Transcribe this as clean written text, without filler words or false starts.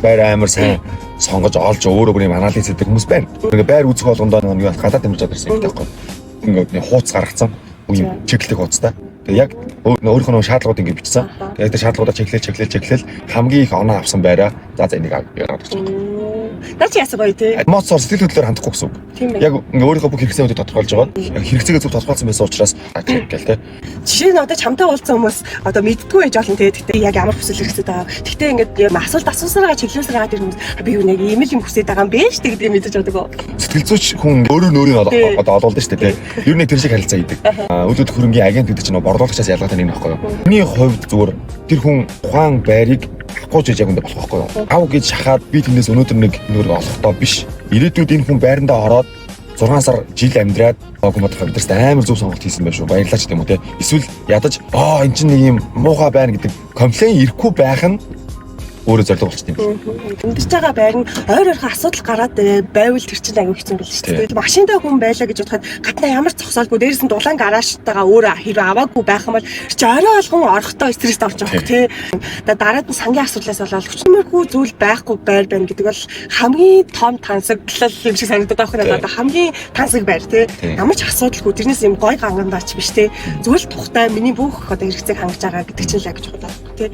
байр амар сайн сонгож олж өөрөө бүр юм анализ хийдэг хүмүүс байна. Ингээ байр үзэх болгондоо нэг юу гадаад дэмжиж чадсан юм таахгүй. Ингээ хууц гаргацсан. Үгүй чеклэх хууцтай. Тэгээ яг өөрийнхөө нэг шаардлагууд ингээ бичсэн. Тэгээ тэр шаардлагуудаа чеклэл хамгийн их оноо авсан байраа за энийг аваад гэж байна. Наач яасан гоё тий. Моцор сэтгэл хөдлөлөөр хандахгүй гэсэн үг. Яг ингээ өөрийнхөө бүх хэрэгцээнүүдийг тодорхойлж байгаа. Яг хэрэгцээгээ зөв тодорхойлсон байсан учраас гэл тий. Жишээ нь одоо чамтай уулзсан хүмүүс одоо мэддгүй байж болно тий. Гэхдээ яг ямар хүсэл хэрэгцээ байгаа. Гэхдээ ингээд асуулт асуусараа чиглүүлсээр байгаа тэр хүмүүс би юу нэг ийм л юм хүсэж байгаа юм бэ шүү дээ гэдгийг мэдэж боддог. Сэтгэл зүйч хүн өөрөө нөрийг одоо олуулдаг шүү дээ тий. Ер нь тэр шиг харилцаа хийдэг. Өлөд хөрөнгийн агент гэдэг чинь борлуулагчаас ялгаатай нэг нөхгүй юу. Миний хувьд зүгээр тэр хүн ухаан байрыг авахгүй ч яг үндэ болох байхгүй юу. Ав гэж шахаад би тэрнээс өнөөдөр нэг нөрийг олохдоо биш. Ирээдүйд энэ хүн байрандаа ороод 6 сар жил амьдраад гомодох бидэрт амар зөв сонголт хийсэн байх шүү. Баярлалаа ч гэдэм үү те. Эсвэл ядаж энэ чинь нэг юм муухай байна гэдэг комплейн ирэхгүй байх нь өөрөө зорилго болчих юм. Эндэж байгаа байр нь ойр ойрхон асуудал гараад байвал тэр чинь аягүй хэцүү байл шүү дээ. Машинтай хүн байлаа гэж бодоход гаднаа ямар зогсоолгүй дээрээс нь дулаан гараажтайгаа өөрөө хэрэг аваагүй байх юм бол чи орой болгон орохдоо стресс авч байгаа тий. Дараад нь сангийн асуудлаас болоод хүчнэмэрхүү зүйл байхгүй байр байна гэдэг бол хамгийн том тансаглал юм шиг санагдаад байгаа хэрэг одоо хамгийн тансаг байр тий. Ямар ч асуудалгүй тэрнээс юм гой гангандаач биш тий. Зүгээр л тухтай миний бүх одоо хэрэгцээг хангаж байгаа гэдэг чинь л гэж бодоод тий.